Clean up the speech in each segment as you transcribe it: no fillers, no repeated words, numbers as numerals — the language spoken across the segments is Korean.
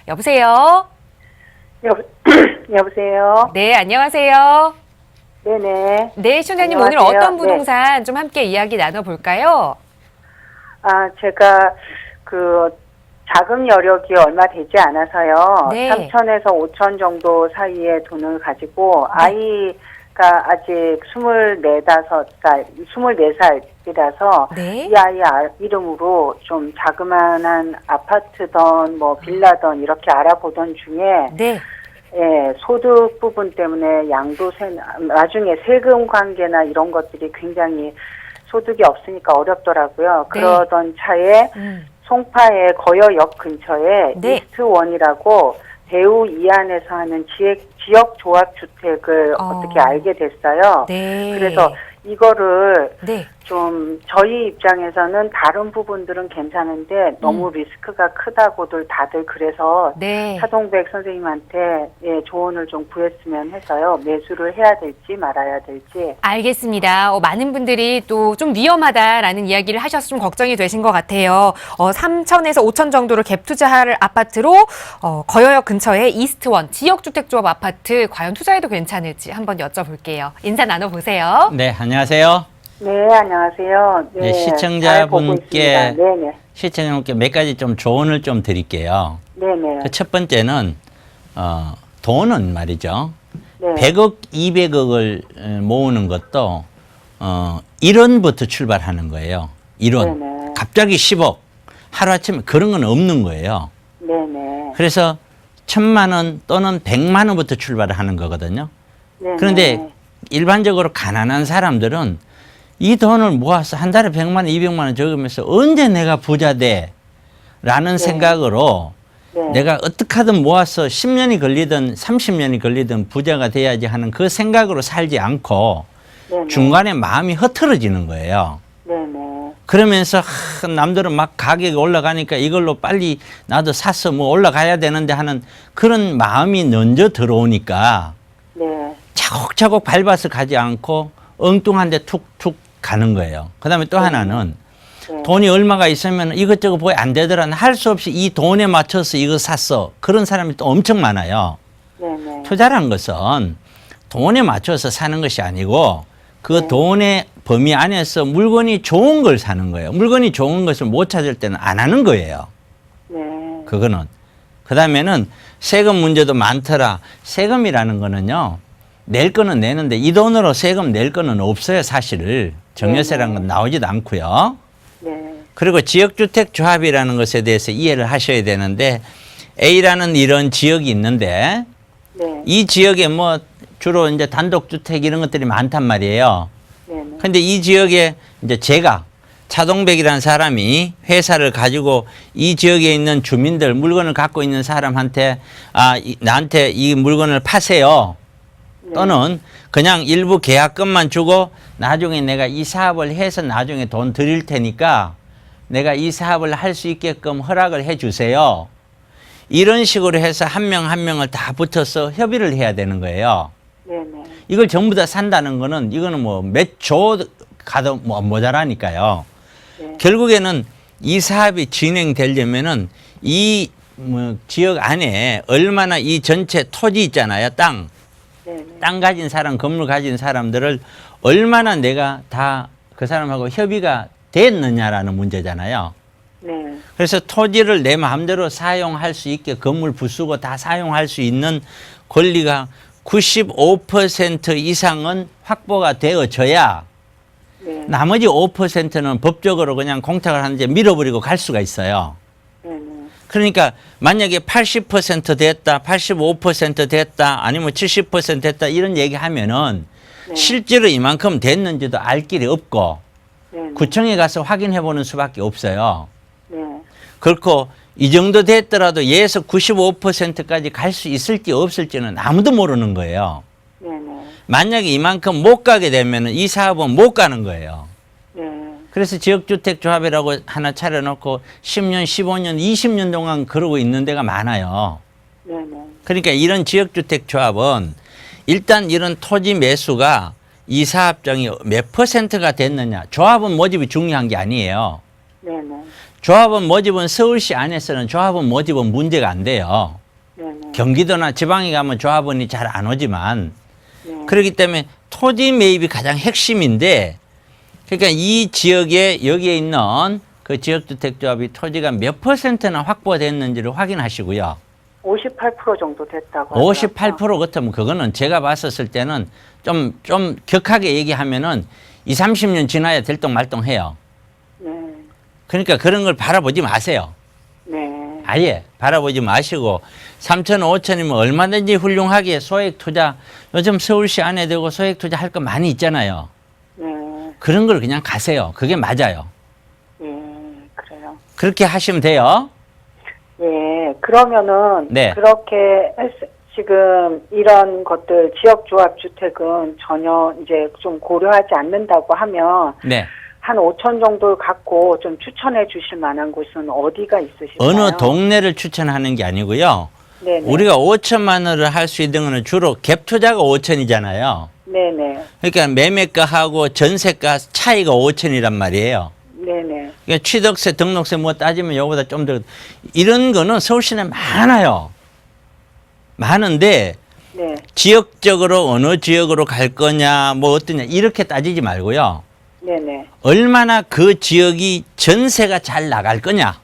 여보세요? 여보세요? 네, 안녕하세요. 네네. 네, 시청자님 오늘 안녕하세요. 어떤 부동산 좀 함께 이야기 나눠볼까요? 제가 자금 여력이 얼마 되지 않아서요. 네. 3천에서 5천 정도 사이의 돈을 가지고 아이가 아직 24살이라서 네. 이 아이 이름으로 좀 자그마한 아파트든 뭐 빌라든 이렇게 알아보던 중에 네. 예, 소득 부분 때문에 나중에 세금 관계나 이런 것들이 굉장히 소득이 없으니까 어렵더라고요. 네. 그러던 차에 송파의 거여역 근처에 네. 이스트원이라고 배우 이안에서 하는 지역 조합 주택을 어떻게 알게 됐어요. 네. 그래서 이거를 네. 좀 저희 입장에서는 다른 부분들은 괜찮은데 너무 리스크가 크다고들 다들 그래서 네. 차동백 선생님한테 조언을 좀 구했으면 해서요. 매수를 해야 될지 말아야 될지. 알겠습니다. 많은 분들이 또 좀 위험하다라는 이야기를 하셔서 좀 걱정이 되신 것 같아요. 3천에서 5천 정도로 갭 투자할 아파트로 거여역 근처에 이스트원 지역주택조합 아파트 과연 투자해도 괜찮을지 한번 여쭤볼게요. 인사 나눠보세요. 네, 안녕하세요. 네, 안녕하세요. 네, 시청자분께 네네. 몇 가지 좀 조언을 좀 드릴게요. 네네. 그 첫 번째는 돈은 말이죠. 네. 100억, 200억을 모으는 것도 1원부터 출발하는 거예요. 1원. 네네. 갑자기 10억. 하루아침에 그런 건 없는 거예요. 네네. 그래서 1,000만 원 또는 100만 원부터 출발을 하는 거거든요. 네네. 그런데 일반적으로 가난한 사람들은 이 돈을 모아서 한 달에 100만 원, 200만 원 적으면서 언제 내가 부자 돼? 라는 생각으로 네. 내가 어떻게 하든 모아서 10년이 걸리든 30년이 걸리든 부자가 돼야지 하는 그 생각으로 살지 않고 네네. 중간에 마음이 흐트러지는 거예요. 네네. 그러면서 남들은 막 가격이 올라가니까 이걸로 빨리 나도 사서 뭐 올라가야 되는데 하는 그런 마음이 먼저 들어오니까 네. 차곡차곡 밟아서 가지 않고 엉뚱한 데 툭툭 가는 거예요. 그 다음에 또 하나는 네. 돈이 얼마가 있으면 이것저것 보이 안 되더라. 할 수 없이 이 돈에 맞춰서 이거 샀어. 그런 사람이 또 엄청 많아요. 네네. 투자란 것은 돈에 맞춰서 사는 것이 아니고 그 네. 돈의 범위 안에서 물건이 좋은 걸 사는 거예요. 물건이 좋은 것을 못 찾을 때는 안 하는 거예요. 네. 그거는. 그 다음에는 세금 문제도 많더라. 세금이라는 거는요. 낼 거는 내는데 이 돈으로 세금 낼 거는 없어요. 사실을. 정여세라는 건 나오지도 않고요. 네. 그리고 지역주택조합이라는 것에 대해서 이해를 하셔야 되는데 A라는 이런 지역이 있는데 네. 이 지역에 뭐 주로 이제 단독주택 이런 것들이 많단 말이에요. 네네. 근데 이 지역에 이제 제가 차동백이라는 사람이 회사를 가지고 이 지역에 있는 주민들 물건을 갖고 있는 사람한테 나한테 이 물건을 파세요. 또는 그냥 일부 계약금만 주고 나중에 내가 이 사업을 해서 나중에 돈 드릴 테니까 내가 이 사업을 할 수 있게끔 허락을 해 주세요. 이런 식으로 해서 한 명 한 명을 다 붙어서 협의를 해야 되는 거예요. 네네. 이걸 전부 다 산다는 거는 이거는 뭐 몇 조 가도 뭐 모자라니까요. 네. 결국에는 이 사업이 진행되려면은 이 뭐 지역 안에 얼마나 이 전체 토지 있잖아요. 땅 가진 사람, 건물 가진 사람들을 얼마나 내가 다 그 사람하고 협의가 됐느냐라는 문제잖아요. 네. 그래서 토지를 내 마음대로 사용할 수 있게 건물 부수고 다 사용할 수 있는 권리가 95% 이상은 확보가 되어져야 네. 나머지 5%는 법적으로 그냥 공탁을 하는데 밀어버리고 갈 수가 있어요. 네네. 그러니까 만약에 80% 됐다, 85% 됐다, 아니면 70% 됐다 이런 얘기하면은 네. 실제로 이만큼 됐는지도 알 길이 없고 네네. 구청에 가서 확인해 보는 수밖에 없어요. 네. 그렇고 이 정도 됐더라도 예에서 95%까지 갈 수 있을지 없을지는 아무도 모르는 거예요. 네네. 만약에 이만큼 못 가게 되면 이 사업은 못 가는 거예요. 네. 그래서 지역주택조합이라고 하나 차려놓고 10년, 15년, 20년 동안 그러고 있는 데가 많아요. 네네. 그러니까 이런 지역주택조합은 일단 이런 토지 매수가 이 사업장이 몇 %가 됐느냐. 조합은 모집이 중요한 게 아니에요. 네네. 조합원 모집은 서울시 안에서는 조합원 모집은 문제가 안 돼요. 네네. 경기도나 지방에 가면 조합원이 잘 안 오지만 네. 그렇기 때문에 토지 매입이 가장 핵심인데 그러니까 이 지역에 여기에 있는 그 지역주택조합이 토지가 몇 %나 확보됐는지를 확인하시고요. 58% 정도 됐다고 하더라고요. 58% 같으면 그거는 제가 봤었을 때는 좀 격하게 얘기하면은 20, 30년 지나야 될똥말똥해요. 네. 그러니까 그런 걸 바라보지 마세요. 네. 아예 바라보지 마시고 3천, 5천이면 얼마든지 훌륭하게 소액 투자 요즘 서울시 안에 되고 소액 투자 할 거 많이 있잖아요. 네. 그런 걸 그냥 가세요. 그게 맞아요. 네. 그래요. 그렇게 하시면 돼요. 예, 그러면은 네. 그렇게 지금 이런 것들 지역조합 주택은 전혀 이제 좀 고려하지 않는다고 하면 네. 한 5천 정도 갖고 좀 추천해 주실 만한 곳은 어디가 있으실까요? 어느 동네를 추천하는 게 아니고요. 네네. 우리가 5천만 원을 할 수 있는 거는 주로 갭 투자가 5천이잖아요. 네네. 그러니까 매매가하고 전세가 차이가 5천이란 말이에요. 네네. 그러니까 취득세, 등록세 뭐 따지면 이거보다 좀 더 이런 거는 서울시내 많아요. 많은데 네. 지역적으로 어느 지역으로 갈 거냐 뭐 어떠냐 이렇게 따지지 말고요. 네네. 얼마나 그 지역이 전세가 잘 나갈 거냐.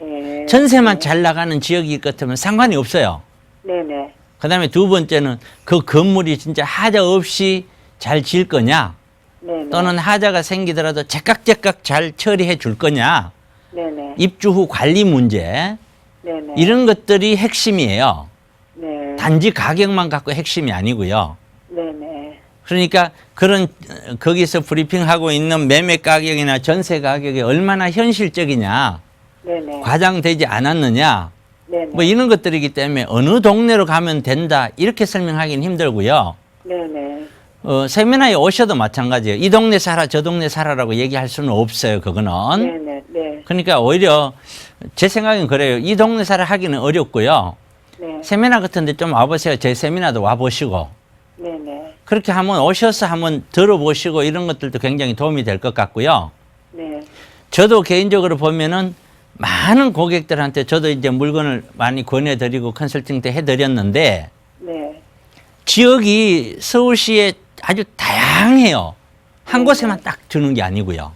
예. 전세만 잘 나가는 지역일 것 같으면 상관이 없어요. 네네. 그다음에 두 번째는 그 건물이 진짜 하자 없이 잘 지을 거냐. 네네. 또는 하자가 생기더라도 제깍제깍 잘 처리해 줄 거냐. 네네. 입주 후 관리 문제 네네. 이런 것들이 핵심이에요. 네. 단지 가격만 갖고 핵심이 아니고요. 네네. 그러니까 그런 거기서 브리핑하고 있는 매매 가격이나 전세 가격이 얼마나 현실적이냐, 네네. 과장되지 않았느냐, 네네. 뭐 이런 것들이기 때문에 어느 동네로 가면 된다 이렇게 설명하기는 힘들고요. 네네. 세미나에 오셔도 마찬가지예요. 이 동네 살아 저 동네 살아라고 얘기할 수는 없어요. 그거는. 네네. 네. 그러니까 오히려 제 생각엔 그래요. 이 동네 살아 하기는 어렵고요. 네. 세미나 같은데 좀 와보세요. 제 세미나도 와보시고. 네네. 그렇게 한번 오셔서 한번 들어보시고 이런 것들도 굉장히 도움이 될 것 같고요. 네. 저도 개인적으로 보면은 많은 고객들한테 저도 이제 물건을 많이 권해드리고 컨설팅 때 해드렸는데 네. 지역이 서울시에 아주 다양해요. 한 네. 곳에만 딱 주는 게 아니고요.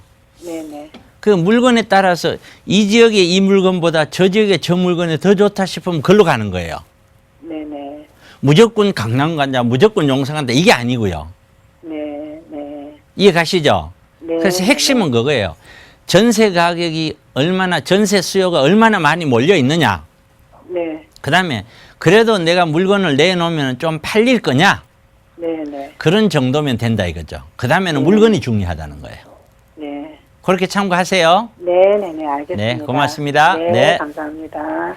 네네. 그 물건에 따라서 이 지역의 이 물건보다 저 지역의 저 물건이 더 좋다 싶으면 그걸로 가는 거예요. 네네. 무조건 강남 간다, 무조건 용산 간다 이게 아니고요. 네. 네. 이해 가시죠? 네. 그래서 핵심은 그거예요. 전세 가격이 얼마나, 전세 수요가 얼마나 많이 몰려 있느냐. 네. 그 다음에 그래도 내가 물건을 내놓으면 좀 팔릴 거냐. 네네. 그런 정도면 된다 이거죠. 그 다음에는 물건이 중요하다는 거예요. 네. 그렇게 참고하세요. 네네네. 알겠습니다. 네, 고맙습니다. 네. 네. 감사합니다.